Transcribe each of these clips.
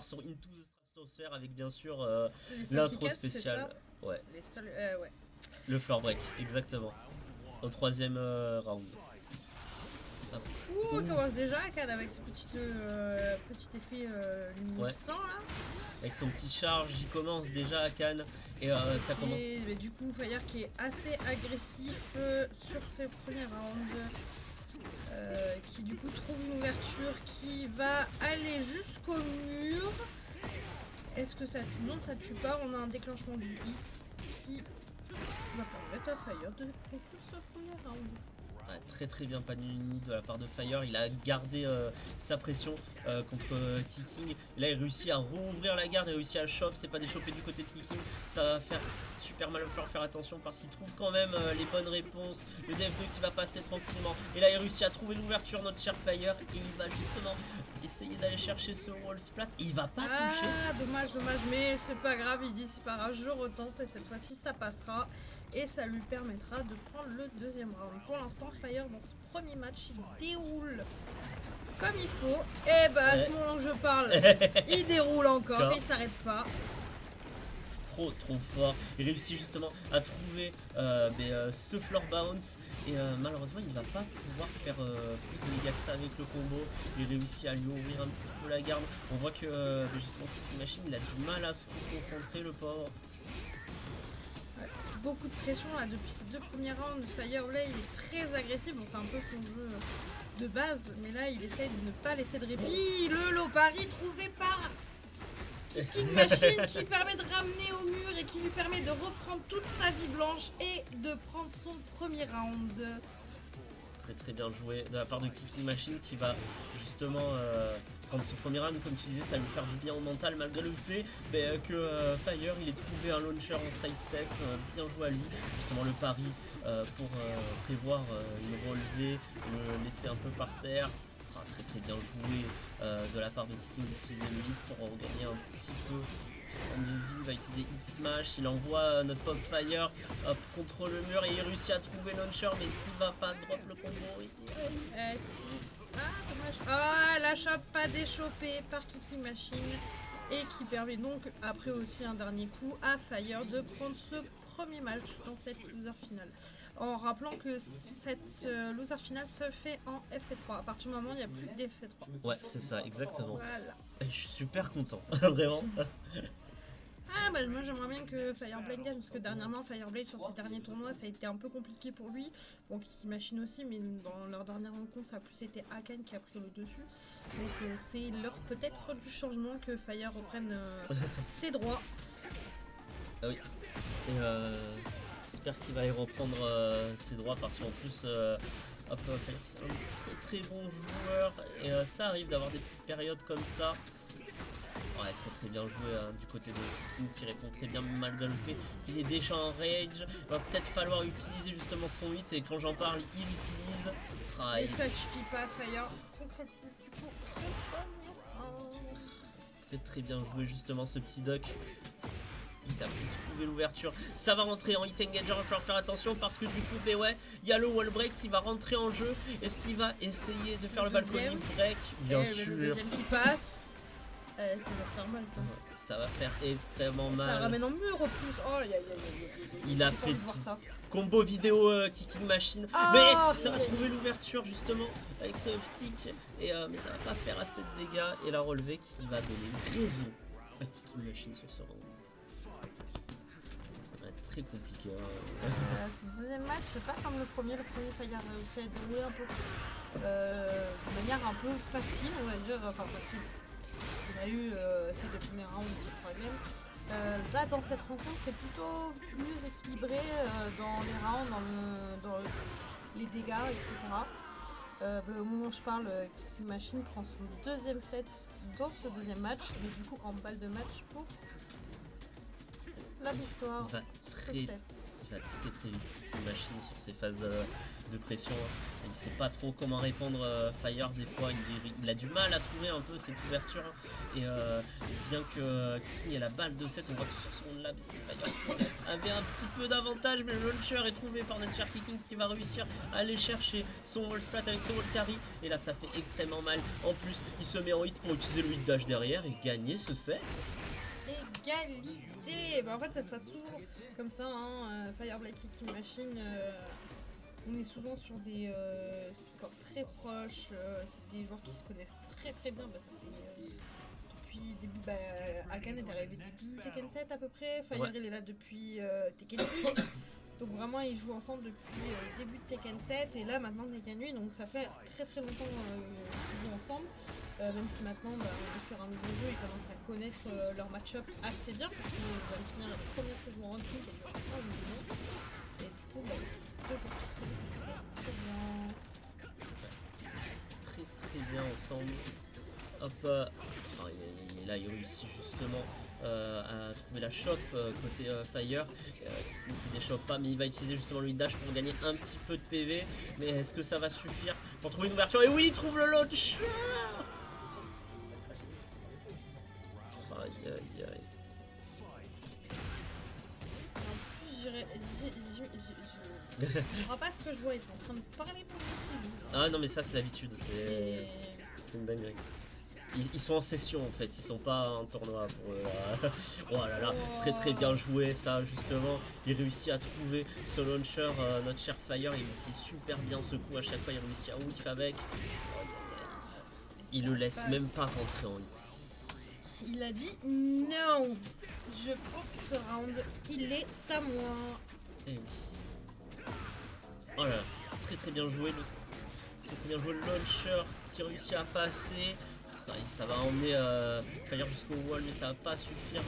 part sur Into the Stratosphere avec bien sûr Les seuls qui l'intro cassent, c'est spéciale. ça. Ouais, Les seuls, ouais. le floor break, exactement. Au troisième round. Hop. Ouh, on commence déjà Akan avec ce petit effet Ouais. luminescent là. Avec son petit charge, j'y commence déjà à Cannes et ça commence. Et mais du coup, Fire qui est assez agressif sur ses premiers rounds. Qui du coup trouve une ouverture qui va aller jusqu'au mur. Est-ce que ça tue? Non, ça tue pas. On a un déclenchement du hit qui va permettre à Fire de conclure ce premier round. Ouais, très bien Panini de la part de Fire, il a gardé sa pression contre Kicking. Là il réussit à rouvrir la garde, il réussit à choper, c'est pas déchopé du côté de Kicking, ça va faire super mal, il va falloir faire attention parce qu'il trouve quand même les bonnes réponses. Le DF2 qui va passer tranquillement, et là il réussit à trouver l'ouverture, notre cher Fire, et il va justement essayer d'aller chercher ce wall splat, et il va pas toucher. Ah, dommage, mais c'est pas grave, il dit c'est pas grave, je retente et cette fois-ci ça passera. Et ça lui permettra de prendre le deuxième round. Pour l'instant, Fire, dans ce premier match, il déroule comme il faut. Et bah, à ce moment où je parle, il déroule encore, il s'arrête pas. C'est trop fort. Il réussit justement à trouver ce floor bounce. Et malheureusement, il va pas pouvoir faire plus de dégâts que ça avec le combo. Il réussit à lui ouvrir un petit peu la garde. On voit que justement, cette machine, il a du mal à se concentrer, le pauvre. Beaucoup de pression là depuis ces deux premiers rounds. Fire là il est très agressif, bon c'est un peu son jeu de base, mais là il essaye de ne pas laisser de répit. Le low parry trouvé par Kicking Machine qui permet de ramener au mur et qui lui permet de reprendre toute sa vie blanche et de prendre son premier round. Très bien joué de la part de Kicking Machine qui va justement prendre son premier round, comme tu disais, ça va lui faire du bien au mental malgré le fait que Fire il ait trouvé un launcher en sidestep, bien joué à lui, justement le pari pour prévoir une relevée, le laisser un peu par terre. Très bien joué de la part de Kicking d'utiliser le lead pour regagner un petit peu de vie. Il va utiliser Hit Smash, il envoie notre Pop Fire contre le mur et il réussit à trouver Launcher, mais est-ce qu'il va pas drop le combo? Dommage. Ah, la chope pas déchopée par Kicking Machine et qui permet donc après aussi un dernier coup à Fire de prendre ce premier match dans cette loser finale. En rappelant que cette loser finale se fait en FT3. À partir du moment où il n'y a plus d'FT3. Ouais, c'est ça, exactement. Voilà. Et je suis super content, vraiment. Ah bah moi j'aimerais bien que Fireblade gagne parce que dernièrement Fireblade sur ses derniers tournois ça a été un peu compliqué pour lui. Bon Kicking Machine aussi, mais dans leur dernière rencontre ça a plus été Akan qui a pris le dessus. Donc c'est l'heure peut-être du changement que Fire reprenne ses droits. Ah oui. Et j'espère qu'il va y reprendre ses droits parce qu'en plus Fire c'est un très bon joueur et ça arrive d'avoir des petites périodes comme ça. Ouais, très bien joué du côté de Kicking qui répond très bien malgré le fait qu'il est déjà en rage. Il va peut-être falloir utiliser justement son hit et quand j'en parle, il utilise. Mais ça suffit pas, Fire concrétise du coup. Très bien joué justement ce petit duck. Il a pu trouver l'ouverture. Ça va rentrer en hit engager, il va falloir faire attention parce que du coup, mais ouais, il y a le wall break qui va rentrer en jeu. Est-ce qu'il va essayer de faire le balcony break? Bien sûr. Le deuxième qui passe. Ça va faire mal ça. Ça va faire extrêmement mal. Ça ramène en mur au plus. Oh, il a fait combo vidéo Kicking Machine. Mais ça va trouver l'ouverture justement avec ce kick. Et, mais ça va pas faire assez de dégâts. Et la relevée qui va donner raison à Kicking Machine sur ce round. Très compliqué. Ce deuxième match, c'est pas comme le premier. Le premier, Fire a réussi à dérouler un peu de manière un peu facile, on va dire. Enfin, facile. Il a eu ces deux premiers rounds du troisième. Là, dans cette rencontre, c'est plutôt mieux équilibré dans les rounds, dans les dégâts, etc. Au moment où je parle, Kicking Machine prend son deuxième set dans ce deuxième match, mais du coup en balle de match pour la victoire. Il va ça très très vite une machine sur ces phases de pression. Hein. Il sait pas trop comment répondre Fire des fois, il a du mal à trouver un peu ses couvertures. Hein. Et bien que King ait la balle de 7, on voit que sur son lab, c'est Fire qui avait un petit peu d'avantage, mais le launcher est trouvé par notre cher King qui va réussir à aller chercher son wall splat avec son wall carry. Et là ça fait extrêmement mal. En plus, il se met en hit pour utiliser le hit dash derrière et gagner ce set. Égalité. Bah, en fait ça se passe souvent comme ça, hein. Fire Black Kicking Machine, on est souvent sur des scores très proches, c'est des joueurs qui se connaissent très bien, bah, ça fait, depuis début, bah, Akan est arrivé début Tekken 7 à peu près, Fire il est là depuis Tekken 6, donc vraiment ils jouent ensemble depuis le début de Tekken 7 et là maintenant Tekken 8, donc ça fait très longtemps qu'ils jouent ensemble. Même si maintenant bah, on est sur un nouveau jeu, ils commencent à connaître leur match-up assez bien parce qu'ils viennent finir la première saison en ranking et du coup bah, deux joueurs qui se connaissent très bien. Très bien ensemble. Hop, là il réussit justement à trouver la chope côté Fire. Il ne chope pas, mais il va utiliser justement le dash pour gagner un petit peu de PV. Mais est-ce que ça va suffire pour trouver une ouverture? Et oui, il trouve le launcher. Aïe. En plus, je comprends pas ce que je vois, ils sont en train de parler pour le Ah non, mais ça c'est l'habitude, c'est une dinguerie. Ils sont en session en fait, ils sont pas en tournoi pour eux. Oh là là, très bien joué ça justement. Il réussit à trouver ce launcher, notre cher Fire, il utilise super bien ce coup à chaque fois, il réussit à whiff avec. Il le laisse même pas rentrer en hit. Il a dit non, je prends ce round, il est à moi. Et oui. Oh là là, très bien joué le launcher qui réussit à passer. Ça va emmener Fire jusqu'au wall, mais ça va pas suffire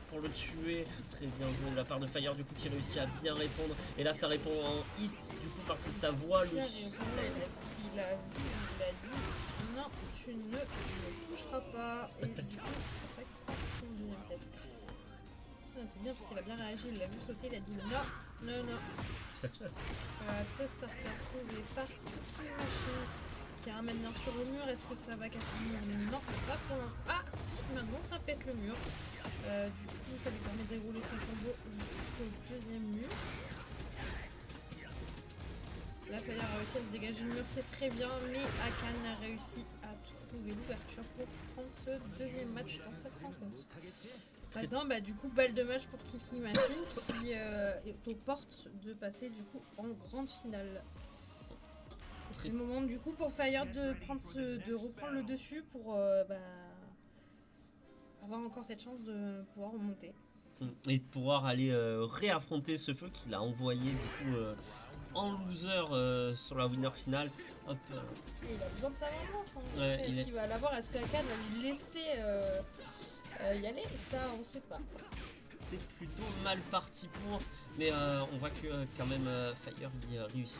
pour le tuer. Très bien joué de la part de Fire du coup qui réussit à bien répondre. Et là ça répond en hit du coup parce que ça voit le... Il a dit non, tu ne me toucheras pas. Et du coup, c'est pas son deuxième set. C'est bien parce qu'il a bien réagi, il l'a vu sauter, il a dit non. Ce starter trouvé par Kicking Machine qui ramène bien sur le mur. Est-ce que ça va casser le mur? Non, pas pour l'instant. Ah si, maintenant ça pète le mur. Du coup, ça lui permet de dérouler son combo jusqu'au deuxième mur. Là, Fire a réussi à se dégager du mur, c'est très bien, mais Akan a réussi à trouver l'ouverture pour prendre ce deuxième match dans cette rencontre. Maintenant, bah, du coup, balle de match pour Kicking Machine qui est aux portes de passer du coup en grande finale. C'est le moment du coup pour Fire de reprendre le dessus pour avoir encore cette chance de pouvoir remonter. Et de pouvoir aller réaffronter ce feu qu'il a envoyé du coup en loser sur la winner finale. Hop. Et il a besoin de sa vengeance. Hein. Ouais, est-ce qu'il va l'avoir? Est-ce que Akan va lui laisser y aller? Ça, on sait pas. C'est plutôt mal parti pour, mais on voit que quand même Fire il réussit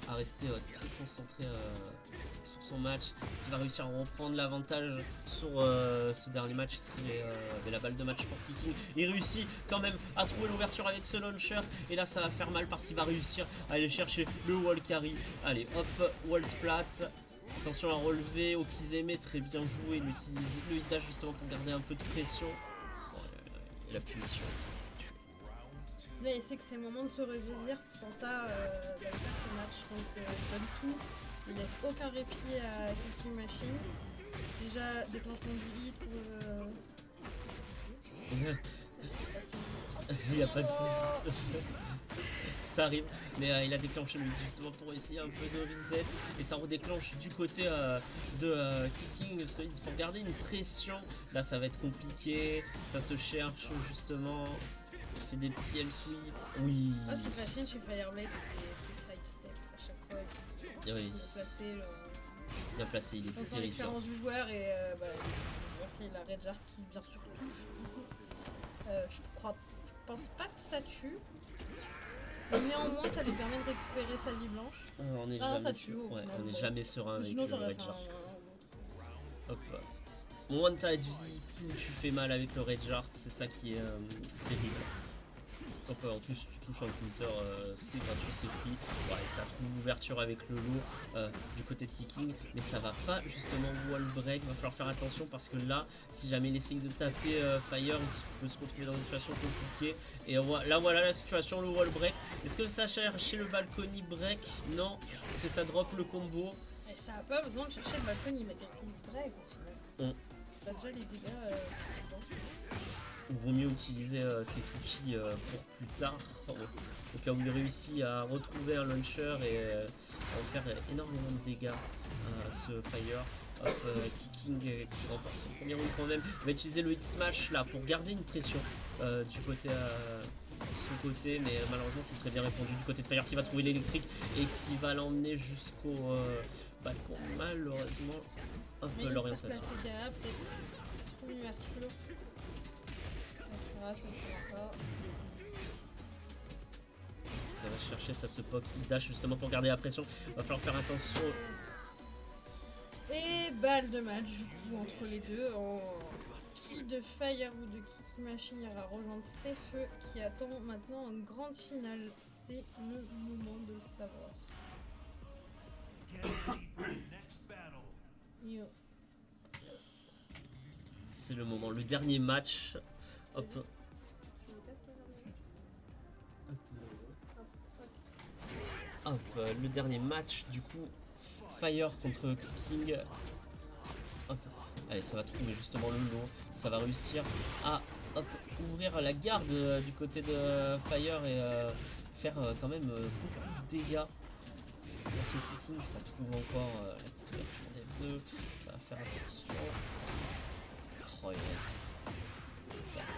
à rester très concentré sur son match. Il va réussir à reprendre l'avantage sur ce dernier match qui est la balle de match pour Kicking. Il réussit quand même à trouver l'ouverture avec ce launcher et là ça va faire mal parce qu'il va réussir à aller chercher le wall carry. Allez hop, wall splat. Attention à relever, au Kizeme, très bien joué, il utilise le hit dash justement pour garder un peu de pression. Et la punition. Là, il sait que c'est le moment de se ressaisir. Sans ça, il va faire ce match. Donc, il donne tout. Il laisse aucun répit à Kicking Machine. Déjà, déclenchement du hit pour. Il n'y a pas de ça arrive, mais il a déclenché lui justement pour essayer un peu de reset et ça redéclenche du côté de Kicking ce hit pour garder une pression. Là ça va être compliqué, ça se cherche justement, il fait des petits M-sweep. Oui. Ce qui est facile chez Fireblade, c'est side step à chaque fois. Il Bien placé, il est on sent terrifiant. l'expérience du joueur et le joueur qui est la Red Jar qui bien sûr touche. Je pense pas que ça tue. Mais néanmoins, ça lui permet de récupérer sa vie blanche. On est jamais serein avec le Red Jar. Hop. Mon one tide vie, plus tu fais mal avec le Red Jar, c'est ça qui est terrible. Hop, en plus tu touches un counter, c'est gratuit, c'est free. Ouais, et ça trouve l'ouverture avec le lourd du côté de Kicking, mais ça va pas justement wall break, va falloir faire attention parce que là, si jamais il essaye de taper Fire, il peut se retrouver dans une situation compliquée. Et là voilà la situation, le wall break. Est-ce que ça chercher le balcony break? Non, parce que ça drop le combo. Et ça a pas besoin de chercher le balcon, il met des coups break au final. T'as déjà les dégâts. Il vaut mieux utiliser cet outil pour plus tard, au cas où il réussit à retrouver un launcher et à en faire énormément de dégâts à ce Fire. Hop, Kicking qui remporte son premier round quand même. Il va utiliser le hit smash là pour garder une pression du côté son côté, mais malheureusement c'est très bien répondu du côté de Fire qui va trouver l'électrique et qui va l'emmener jusqu'au balcon. Malheureusement, un peu l'orientation. Mais derrière, peut-être trop l'ouverture. Ça va chercher, ça se poke, il dash justement pour garder la pression. Va falloir faire attention. Et balle de match du coup entre les deux. Qui de Fire ou de Kiki Machine ira rejoindre ses feux qui attend maintenant une grande finale. C'est le moment de le savoir. C'est le moment, le dernier match. Hop. Hop, le dernier match du coup. Fire contre King. Hop. Allez, ça va trouver justement le lot. Ça va réussir à ouvrir la garde du côté de Fire et faire quand même beaucoup de dégâts. Parce que King, ça trouve encore la petite ouverture des deux. Ça va faire attention. Oh yes.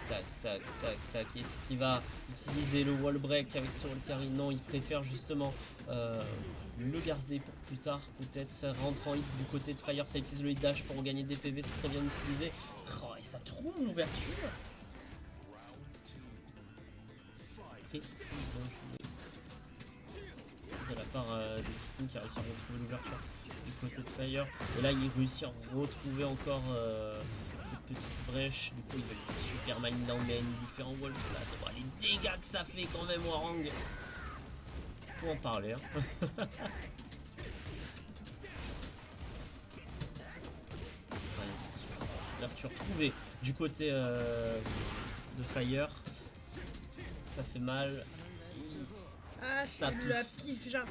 Tac, tac, tac, tac. Est-ce qu'il va utiliser le wall break avec son carry? Non, il préfère justement le garder pour plus tard. Peut-être ça rentre en hit du côté de Fire. Ça utilise le hit dash pour gagner des PV. C'est très bien utilisé. Oh, et ça trouve l'ouverture. De la part de Kicking qui a réussi à retrouver l'ouverture du côté de Fire. Et là, il réussit à retrouver encore cette petite brèche. Du coup, il va le faire super mal. Il emmène, il lui fait en wall splat. Oh, les dégâts que ça fait quand même, Warang. Faut en parler. Hein. L'ouverture trouvée du côté de Fire. Ça fait mal. Ah, c'est la pif jarte,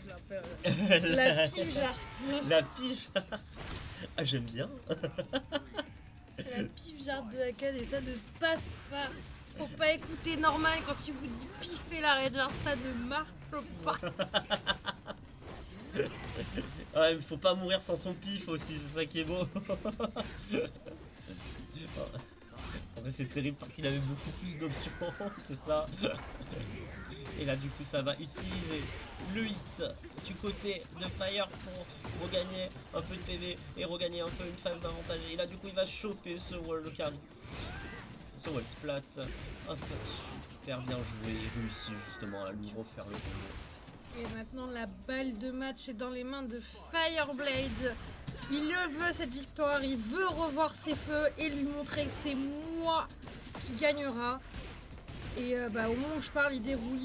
je l'appelle. La pif jarte. La pif. Ah, j'aime bien. C'est la pif jarte de laquelle et ça ne passe pas. Faut pas écouter Norman quand il vous dit piffer la red jarte, ça ne marche pas. Ouais, mais faut pas mourir sans son pif aussi, c'est ça qui est beau. En vrai, c'est terrible parce qu'il avait beaucoup plus d'options que ça. Et là, du coup, ça va utiliser le hit du côté de Fire pour regagner un peu de PV et regagner un peu une phase d'avantage. Et là, du coup, il va choper ce wall carry. Ce wall splat. Hop, super bien joué. Il réussit justement à lui refaire le combo. Et maintenant, la balle de match est dans les mains de Fireblade. Il le veut cette victoire, il veut revoir ses feux et lui montrer que c'est moi qui gagnera. Et au moment où je parle, il déroule.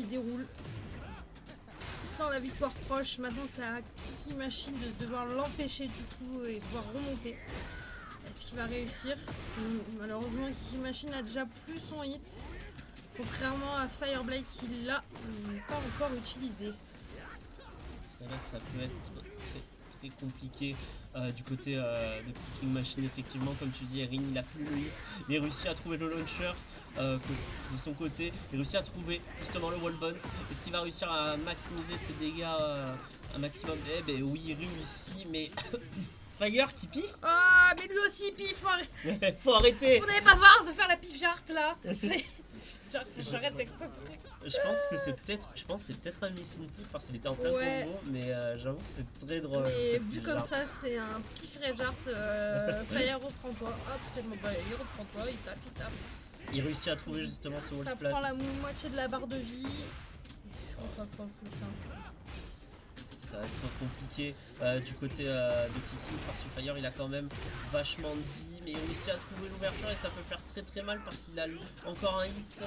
Il sent la victoire proche. Maintenant, c'est à Kiki Machine de devoir l'empêcher du coup et pouvoir remonter. Est-ce qu'il va réussir? Malheureusement, Kiki Machine a déjà plus son hit. Contrairement à Fireblade qui l'a pas encore utilisé. Et là, ça peut être très compliqué du côté de Kicking Machine. Effectivement, comme tu dis, Erin, il a plus le hit, mais il réussit à trouver le launcher de son côté. Il réussit à trouver justement le wall bounce. Est-ce qu'il va réussir à maximiser ses dégâts un maximum? Eh ben oui, il réussit, mais Fire qui piffe. Ah, mais lui aussi pif. Faut arrêter. Vous n'allez pas voir de faire la pif jarte là. J'arrête avec ce truc. Je pense que c'est peut-être un missing pif parce qu'il était en plein combo, mais j'avoue que c'est très drôle. Et vu comme ça, c'est un pif rejart. Fire reprends-toi. Hop, c'est bon, bah, il reprend-toi, il tape. Il réussit à trouver justement ce wall ça splat. Prend la moitié de la barre de vie. Ça va être compliqué du côté de Kiki parce que Fire il a quand même vachement de vie, mais il réussit à trouver l'ouverture et ça peut faire très mal parce qu'il a encore un hit.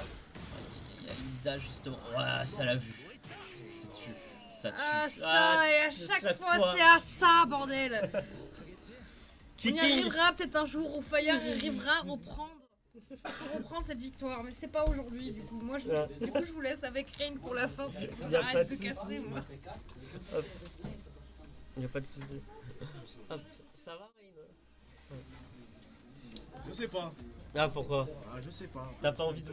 y a Hilda justement. Ouais, ça l'a vu. Ça tue. Ça tue. Ah ça, et à chaque fois c'est à ça, bordel. On y Kiki. arrivera peut-être un jour où Fire arrivera à reprendre cette victoire, mais c'est pas aujourd'hui du coup. Moi, du coup, je vous laisse avec Rain pour la fin. Y a pas Arrête de de casser, moi. Hop. Y a pas de souci. Hop. Ça va, Rain? Je sais pas. Ah, pourquoi? Ah, je sais pas. T'as pas envie de